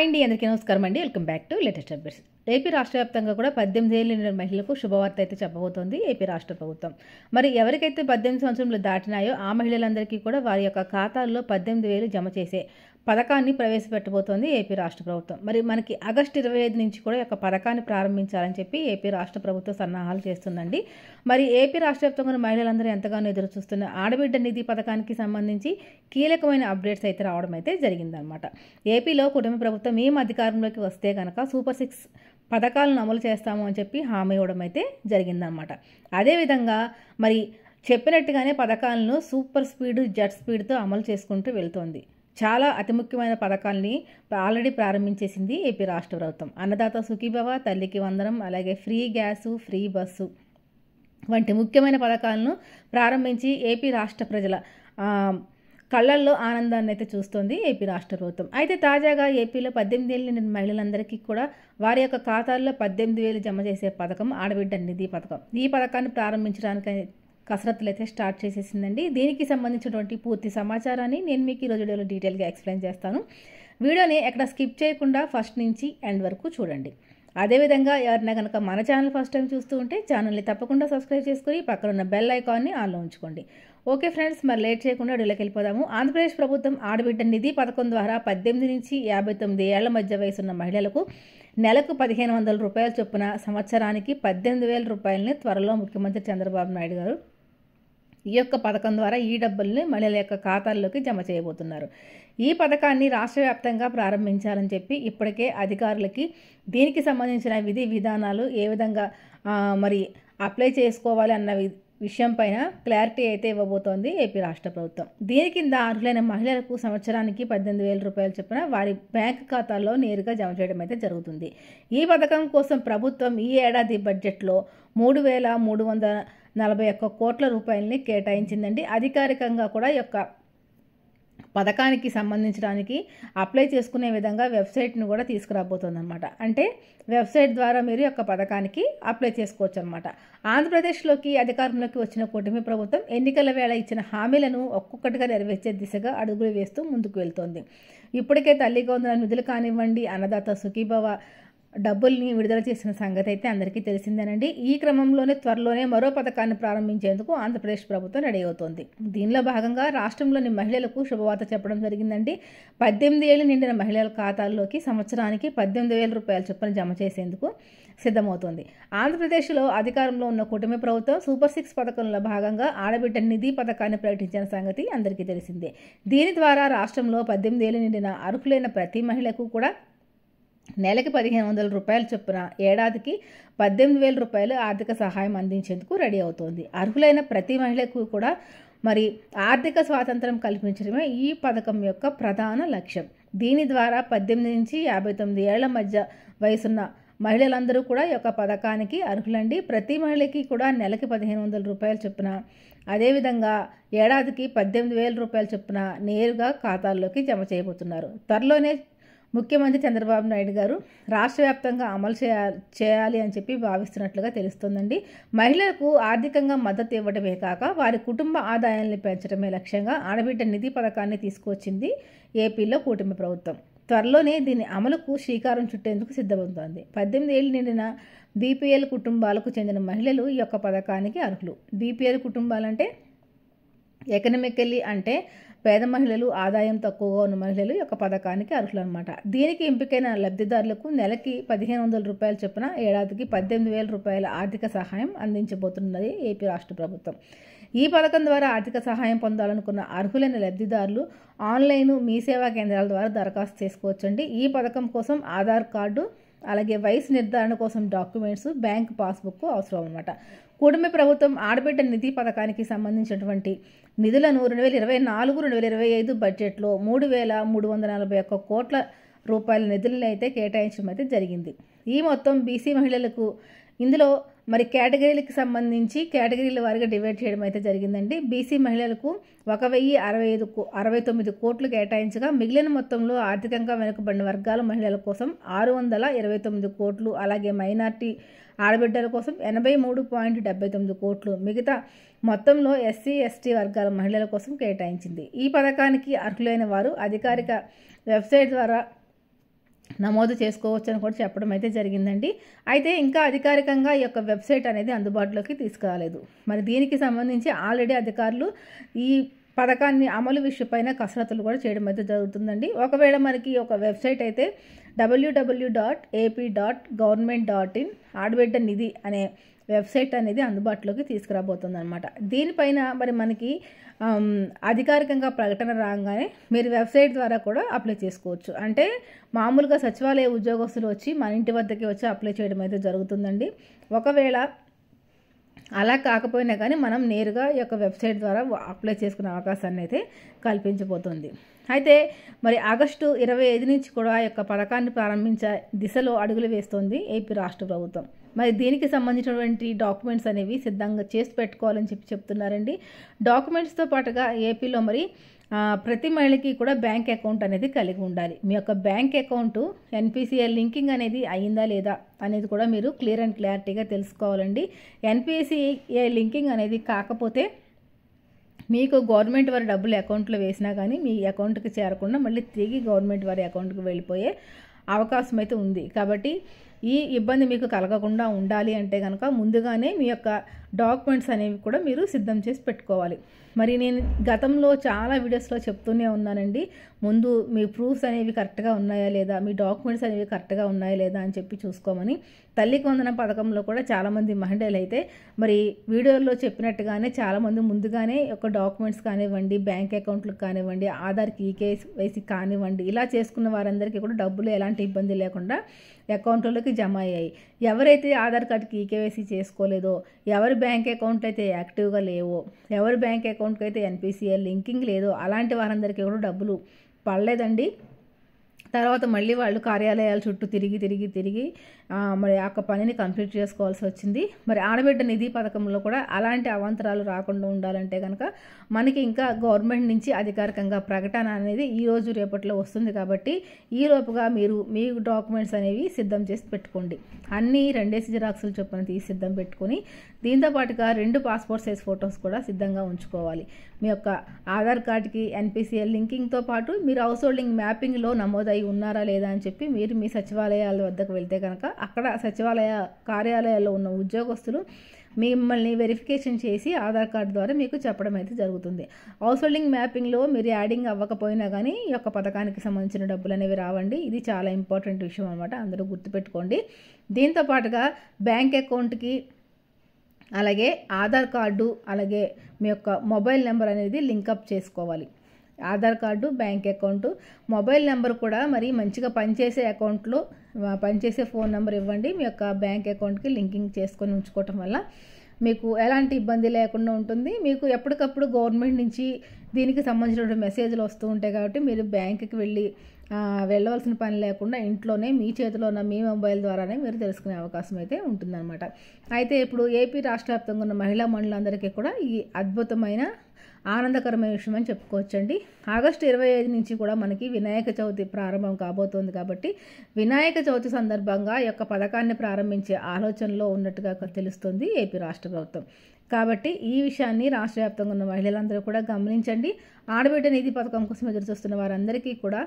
అండి, అందరికీ నమస్కారం అండి. Welcome back to latest updates. AP రాష్ట్ర వ్యాప్తంగా కూడా 18 ఏళ్ల నిండిన మహిళలకు శుభవార్త అయితే చెప్పబోతోంది ఏపీ రాష్ట్ర ప్రభుత్వం. మరి ఎవరికైతే 18 సంవత్సరాలు దాటినాయో ఆ మహిళలందరికీ కూడా వారి యొక్క ఖాతాల్లో 18,000 జమ చేసే పథకాన్ని ప్రవేశపెట్టబోతోంది ఏపీ రాష్ట్ర ప్రభుత్వం. మరి మనకి ఆగస్టు 25 నుంచి కూడా ఈ యొక్క పథకాన్ని ప్రారంభించాలని చెప్పి ఏపీ రాష్ట్ర ప్రభుత్వం సన్నాహాలు చేస్తుందండి. మరి ఏపీ రాష్ట్ర వ్యాప్తంగా మహిళలందరూ ఎంతగానో ఎదురు చూస్తున్న ఆడబిడ్డ నిధి పథకానికి సంబంధించి కీలకమైన అప్డేట్స్ అయితే రావడం అయితే జరిగిందనమాట. ఏపీలో కుటుంబ ప్రభుత్వం మేము అధికారంలోకి వస్తే కనుక సూపర్ 6 పథకాలను అమలు చేస్తాము అని చెప్పి హామీ ఇవ్వడం అయితే జరిగిందనమాట. అదేవిధంగా మరి చెప్పినట్టుగానే పథకాలను సూపర్ స్పీడ్, జెట్ స్పీడ్తో అమలు చేసుకుంటూ వెళ్తోంది. చాలా అతి ముఖ్యమైన పథకాలని ఆల్రెడీ ప్రారంభించేసింది ఏపీ రాష్ట్ర ప్రభుత్వం. అన్నదాత సుఖీభవ, తల్లికి వందనం, అలాగే ఫ్రీ గ్యాసు, ఫ్రీ బస్సు వంటి ముఖ్యమైన పథకాలను ప్రారంభించి ఏపీ రాష్ట్ర ప్రజల కళ్ళల్లో ఆనందాన్ని అయితే చూస్తోంది ఏపీ రాష్ట్ర ప్రభుత్వం. అయితే తాజాగా ఏపీలో 18 ఏళ్ల నిండిన మహిళలందరికీ కూడా వారి యొక్క ఖాతాల్లో 18,000 జమ చేసే పథకం ఆడబిడ్డ నిధి పథకం. ఈ పథకాన్ని ప్రారంభించడానికి కసరత్తులు అయితే స్టార్ట్ చేసేసిందండి. దీనికి సంబంధించినటువంటి పూర్తి సమాచారాన్ని నేను మీకు ఈరోజు వీడియోలో డీటెయిల్గా ఎక్స్ప్లెయిన్ చేస్తాను. వీడియోని ఎక్కడ స్కిప్ చేయకుండా ఫస్ట్ నుంచి ఎండ్ వరకు చూడండి. అదేవిధంగా ఎవరైనా కనుక మన ఛానల్ ఫస్ట్ టైం చూస్తూ ఉంటే ఛానల్ని తప్పకుండా సబ్స్క్రైబ్ చేసుకుని పక్కన ఉన్న బెల్ ఐకాన్ని ఆన్లో ఉంచుకోండి. ఓకే ఫ్రెండ్స్, మరి లేట్ చేయకుండా వీడియోలోకి వెళ్ళిపోదాము. ఆంధ్రప్రదేశ్ ప్రభుత్వం ఆడబిడ్డ నిధి పథకం ద్వారా 18 నుంచి 59 ఏళ్ల మధ్య వయసున్న మహిళలకు నెలకు 1,500 రూపాయల చొప్పున సంవత్సరానికి 18,000 రూపాయలని త్వరలో ముఖ్యమంత్రి చంద్రబాబు నాయుడు గారు ఈ యొక్క పథకం ద్వారా ఈ డబ్బుల్ని మహిళల యొక్క ఖాతాల్లోకి జమ చేయబోతున్నారు. ఈ పథకాన్ని రాష్ట్ర వ్యాప్తంగా ప్రారంభించాలని చెప్పి ఇప్పటికే అధికారులకి దీనికి సంబంధించిన విధి విధానాలు ఏ విధంగా మరి అప్లై చేసుకోవాలి అన్న విషయం పైన క్లారిటీ అయితే ఇవ్వబోతోంది ఏపీ రాష్ట్ర ప్రభుత్వం. దీని కింద అర్హులైన మహిళలకు సంవత్సరానికి 18,000 రూపాయలు చొప్పున వారి బ్యాంక్ ఖాతాల్లో నేరుగా జమ చేయడం అయితే జరుగుతుంది. ఈ పథకం కోసం ప్రభుత్వం ఈ ఏడాది బడ్జెట్లో 3,341 కోట్ల రూపాయలని కేటాయించిందండి. అధికారికంగా కూడా ఈ యొక్క పథకానికి సంబంధించడానికి అప్లై చేసుకునే విధంగా వెబ్సైట్ను కూడా తీసుకురాబోతోందన్నమాట. అంటే వెబ్సైట్ ద్వారా మీరు యొక్క పథకానికి అప్లై చేసుకోవచ్చు అనమాట. ఆంధ్రప్రదేశ్లోకి అధికారంలోకి వచ్చిన కూటమి ప్రభుత్వం ఎన్నికల వేళ ఇచ్చిన హామీలను ఒక్కొక్కటిగా నెరవేర్చే దిశగా అడుగులు వేస్తూ ముందుకు వెళ్తోంది. ఇప్పటికే తల్లికి వందనం నిధులు కానివ్వండి, అన్నదాత సుఖీభవ డబ్బుల్ని విడుదల చేసిన సంగతి అయితే అందరికీ తెలిసిందేనండి. ఈ క్రమంలోనే త్వరలోనే మరో పథకాన్ని ప్రారంభించేందుకు ఆంధ్రప్రదేశ్ ప్రభుత్వం రెడీ అవుతోంది. దీనిలో భాగంగా రాష్ట్రంలోని మహిళలకు శుభవార్త చెప్పడం జరిగిందండి. 18 ఏళ్లు నిండిన మహిళల ఖాతాల్లోకి సంవత్సరానికి 18,000 రూపాయల చొప్పున జమ చేసేందుకు సిద్ధమవుతోంది. ఆంధ్రప్రదేశ్లో అధికారంలో ఉన్న కూటమి ప్రభుత్వం సూపర్ 6 పథకంలో భాగంగా ఆడబిడ్డ నిధి పథకాన్ని ప్రకటించిన సంగతి అందరికీ తెలిసిందే. దీని ద్వారా రాష్ట్రంలో 18 ఏళ్లు నిండిన అర్హులైన ప్రతి మహిళకు కూడా నెలకి 1,500 రూపాయల చొప్పున ఏడాదికి 18,000 రూపాయలు ఆర్థిక సహాయం అందించేందుకు రెడీ అవుతోంది. అర్హులైన ప్రతి మహిళకు కూడా మరి ఆర్థిక స్వాతంత్రం కల్పించడమే ఈ పథకం యొక్క ప్రధాన లక్ష్యం. దీని ద్వారా 18 నుంచి 59 ఏళ్ల మధ్య వయసున్న మహిళలందరూ కూడా ఈ యొక్క పథకానికి అర్హులండి. ప్రతి మహిళకి కూడా నెలకి 1,500 రూపాయల చొప్పున, అదేవిధంగా ఏడాదికి 18,000 రూపాయల చొప్పున నేరుగా ఖాతాల్లోకి జమ చేయబోతున్నారు. త్వరలోనే ముఖ్యమంత్రి చంద్రబాబు నాయుడు గారు రాష్ట్ర వ్యాప్తంగా అమలు చేయాలి అని చెప్పి భావిస్తున్నట్లుగా తెలుస్తోందండి. మహిళలకు ఆర్థికంగా మద్దతు ఇవ్వడమే కాక వారి కుటుంబ ఆదాయాన్ని పెంచడమే లక్ష్యంగా ఆడబిడ్డ నిధి పథకాన్ని తీసుకువచ్చింది ఏపీలో కూటమి ప్రభుత్వం. త్వరలోనే దీని అమలుకు శ్రీకారం చుట్టేందుకు సిద్ధమవుతోంది. 18 ఏళ్లు నిండిన బీపీఎల్ కుటుంబాలకు చెందిన మహిళలు ఈ యొక్క పథకానికి అర్హులు. బీపీఎల్ కుటుంబాలంటే ఎకనామికల్లీ అంటే పేద మహిళలు, ఆదాయం తక్కువగా ఉన్న మహిళలు యొక్క పథకానికి అర్హులు అనమాట. దీనికి ఎంపికైన లబ్ధిదారులకు నెలకి 1,500 రూపాయల చొప్పున ఏడాదికి 18,000 రూపాయల ఆర్థిక సహాయం అందించబోతున్నది ఏపీ రాష్ట్ర ప్రభుత్వం. ఈ పథకం ద్వారా ఆర్థిక సహాయం పొందాలనుకున్న అర్హులైన లబ్ధిదారులు ఆన్లైన్ మీ సేవా కేంద్రాల ద్వారా దరఖాస్తు చేసుకోవచ్చండి. ఈ పథకం కోసం ఆధార్ కార్డు, అలాగే వయసు నిర్ధారణ కోసం డాక్యుమెంట్స్, బ్యాంక్ పాస్బుక్ అవసరం అనమాట. కూటమి ప్రభుత్వం ఆడబిడ్డ నిధి పథకానికి సంబంధించినటువంటి నిధులను 2024-2025 బడ్జెట్లో 3,341 కోట్ల రూపాయల నిధులను అయితే కేటాయించడం అయితే జరిగింది. ఈ మొత్తం బీసీ మహిళలకు ఇందులో మరి కేటగిరీలకు సంబంధించి కేటగిరీల వారిగా డివైడ్ చేయడం అయితే జరిగిందండి. బీసీ మహిళలకు 1,069 కోట్లు కేటాయించగా మిగిలిన మొత్తంలో ఆర్థికంగా వెనుకబడిన వర్గాల మహిళల కోసం 629 కోట్లు, అలాగే మైనార్టీ ఆడబిడ్డల కోసం 83.79 కోట్లు, మిగతా మొత్తంలో ఎస్సీ ఎస్టీ వర్గాల మహిళల కోసం కేటాయించింది. ఈ పథకానికి అర్హులైన వారు అధికారిక వెబ్సైట్ ద్వారా నమోదు చేసుకోవచ్చు అని కూడా చెప్పడం అయితే జరిగిందండి. అయితే ఇంకా అధికారికంగా ఈ యొక్క వెబ్సైట్ అనేది అందుబాటులోకి తీసుకురాలేదు. మరి దీనికి సంబంధించి ఆల్రెడీ అధికారులు ఈ పథకాన్ని అమలు విషయపైన కసరత్తులు కూడా చేయడం అయితే జరుగుతుందండి. ఒకవేళ మనకి ఒక వెబ్సైట్ అయితే www.ap.government.in ఆడబిడ్డ నిధి అనే వెబ్సైట్ అనేది అందుబాటులోకి తీసుకురాబోతుంది అనమాట. దీనిపైన మరి మనకి అధికారికంగా ప్రకటన రాగానే మీరు వెబ్సైట్ ద్వారా కూడా అప్లై చేసుకోవచ్చు. అంటే మామూలుగా సచివాలయ ఉద్యోగస్తులు వచ్చి మన ఇంటి వద్దకి వచ్చి అప్లై చేయడం అయితే జరుగుతుందండి. ఒకవేళ అలా కాకపోయినా కానీ మనం నేరుగా ఈ యొక్క వెబ్సైట్ ద్వారా అప్లై చేసుకునే అవకాశాన్ని అయితే కల్పించబోతుంది. అయితే మరి ఆగస్టు 25 నుంచి కూడా ఈ యొక్క పథకాన్ని ప్రారంభించే దిశలో అడుగులు వేస్తోంది ఏపీ రాష్ట్ర ప్రభుత్వం. మరి దీనికి సంబంధించినటువంటి డాక్యుమెంట్స్ అనేవి సిద్ధంగా చేసి పెట్టుకోవాలని చెప్తున్నారండి. డాక్యుమెంట్స్తో పాటుగా ఏపీలో మరి ప్రతి మహిళకి కూడా బ్యాంక్ అకౌంట్ అనేది కలిగి ఉండాలి. మీ యొక్క బ్యాంక్ అకౌంట్ ఎన్పిసిఐ లింకింగ్ అనేది అయిందా లేదా అనేది కూడా మీరు క్లియర్ అండ్ క్లారిటీగా తెలుసుకోవాలండి. ఎన్పిసిఐ లింకింగ్ అనేది కాకపోతే మీకు గవర్నమెంట్ వారి డబ్బులు అకౌంట్లో వేసినా కానీ మీ అకౌంట్కి చేరకుండా మళ్ళీ తిరిగి గవర్నమెంట్ వారి అకౌంట్కి వెళ్ళిపోయే అవకాశం అయితే ఉంది. కాబట్టి ఈ ఇబ్బంది మీకు కలగకుండా ఉండాలి అంటే కనుక ముందుగానే మీ యొక్క డాక్యుమెంట్స్ అనేవి కూడా మీరు సిద్ధం చేసి పెట్టుకోవాలి. మరి నేను గతంలో చాలా వీడియోస్లో చెప్తూనే ఉన్నానండి, ముందు మీ ప్రూఫ్స్ అనేవి కరెక్ట్గా ఉన్నాయా లేదా, మీ డాక్యుమెంట్స్ అనేవి కరెక్ట్గా ఉన్నాయా లేదా అని చెప్పి చూసుకోమని. తల్లికి వందనం పథకంలో కూడా చాలామంది మహిళలు అయితే మరి వీడియోలో చెప్పినట్టుగానే చాలామంది ముందుగానే ఒక డాక్యుమెంట్స్ కానివ్వండి, బ్యాంక్ అకౌంట్లకు కానివ్వండి, ఆధార్కి ఈకేవైసీ కానివ్వండి, ఇలా చేసుకున్న వారందరికీ కూడా డబ్బులు ఎలాంటి ఇబ్బంది లేకుండా అకౌంట్లోకి జమ అయ్యాయి. ఎవరైతే ఆధార్ కార్డుకి ఈకేవైసీ చేసుకోలేదో, ఎవరి బ్యాంక్ అకౌంట్ అయితే యాక్టివ్గా లేవో, ఎవరి బ్యాంక్ అకౌంట్కి అయితే ఎన్పిసిఐ లింకింగ్ లేదో అలాంటి వారందరికీ కూడా డబ్బులు పడలేదండి. తర్వాత మళ్ళీ వాళ్ళు కార్యాలయాల చుట్టూ తిరిగి మరి ఆ పనిని కంప్లీట్ చేసుకోవాల్సి వచ్చింది. మరి ఆడబిడ్డ నిధి పథకంలో కూడా అలాంటి అవాంతరాలు రాకుండా ఉండాలంటే కనుక మనకి ఇంకా గవర్నమెంట్ నుంచి అధికారికంగా ప్రకటన అనేది ఈరోజు రేపట్లో వస్తుంది. కాబట్టి ఈలోపుగా మీరు మీ డాక్యుమెంట్స్ అనేవి సిద్ధం చేసి పెట్టుకోండి. అన్నీ 2 జిరాక్సులు చొప్పున తీసి సిద్ధం పెట్టుకొని దీంతో పాటుగా 2 పాస్పోర్ట్ సైజ్ ఫొటోస్ కూడా సిద్ధంగా ఉంచుకోవాలి. మీ యొక్క ఆధార్ కార్డుకి ఎన్పిసిఐ లింకింగ్తో పాటు మీరు హౌస్ హోల్డింగ్ మ్యాపింగ్లో నమోదై ఉన్నారా లేదా అని చెప్పి మీరు మీ సచివాలయాల వద్దకు వెళ్తే కనుక అక్కడ సచివాలయ కార్యాలయాల్లో ఉన్న ఉద్యోగస్తులు మిమ్మల్ని వెరిఫికేషన్ చేసి ఆధార్ కార్డు ద్వారా మీకు చెప్పడం అయితే జరుగుతుంది. హౌస్ హోల్డింగ్ మ్యాపింగ్లో మీరు యాడింగ్ అవ్వకపోయినా కానీ ఈ యొక్క పథకానికి సంబంధించిన డబ్బులు అనేవి రావండి. ఇది చాలా ఇంపార్టెంట్ విషయం అనమాట, అందరూ గుర్తుపెట్టుకోండి. దీంతో పాటుగా బ్యాంక్ అకౌంట్కి అలాగే ఆధార్ కార్డు అలాగే మీ యొక్క మొబైల్ నెంబర్ అనేది లింకప్ చేసుకోవాలి. Aadhaar card, bank account, mobile number కూడా మరి మంచిగా పనిచేసే అకౌంట్లో పనిచేసే ఫోన్ నెంబర్ ఇవ్వండి. మీ యొక్క బ్యాంక్ అకౌంట్కి లింకింగ్ చేసుకొని ఉంచుకోవటం వల్ల మీకు ఎలాంటి ఇబ్బంది లేకుండా ఉంటుంది. మీకు ఎప్పటికప్పుడు గవర్నమెంట్ నుంచి దీనికి సంబంధించిన మెసేజ్లు వస్తూ ఉంటాయి కాబట్టి మీరు బ్యాంకుకి వెళ్ళవలసిన పని లేకుండా ఇంట్లోనే మీ చేతిలో ఉన్న మీ మొబైల్ ద్వారానే మీరు తెలుసుకునే అవకాశం అయితే ఉంటుందన్నమాట. అయితే ఇప్పుడు ఏపీ రాష్ట్ర వ్యాప్తంగా ఉన్న మహిళా మండలందరికీ కూడా ఈ అద్భుతమైన ఆనందకరమైన విషయం అని చెప్పుకోవచ్చండి. ఆగస్టు 25 నుంచి కూడా మనకి వినాయక చవితి ప్రారంభం కాబోతోంది. కాబట్టి వినాయక చవితి సందర్భంగా ఈ యొక్క పథకాన్ని ప్రారంభించే ఆలోచనలో ఉన్నట్టుగా తెలుస్తుంది ఏపీ రాష్ట్ర ప్రభుత్వం. కాబట్టి ఈ విషయాన్ని రాష్ట్ర వ్యాప్తంగా ఉన్న మహిళలందరూ కూడా గమనించండి. ఆడబిడ్డ నిధి పథకం కోసం ఎదురు చూస్తున్న వారందరికీ కూడా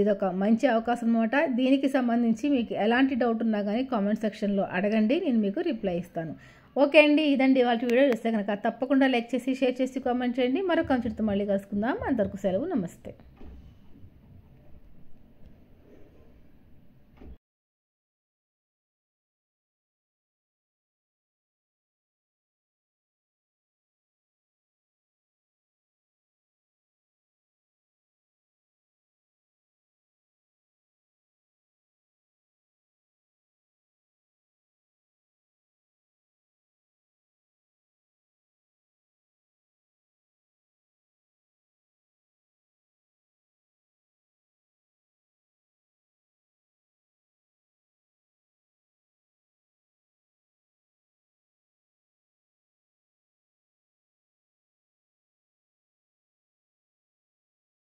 ఇదొక మంచి అవకాశం అన్నమాట. దీనికి సంబంధించి మీకు ఎలాంటి డౌట్ ఉన్నా కానీ కామెంట్ సెక్షన్లో అడగండి, నేను మీకు రిప్లై ఇస్తాను. ఓకే అండి, ఇదండి ఇవాళ వీడియో. చూస్తే కనుక తప్పకుండా లైక్ చేసి షేర్ చేసి కామెంట్ చేయండి. మరొక అంశంతో మళ్ళీ కలుసుకుందాం. అంతవరకు సెలవు, నమస్తే.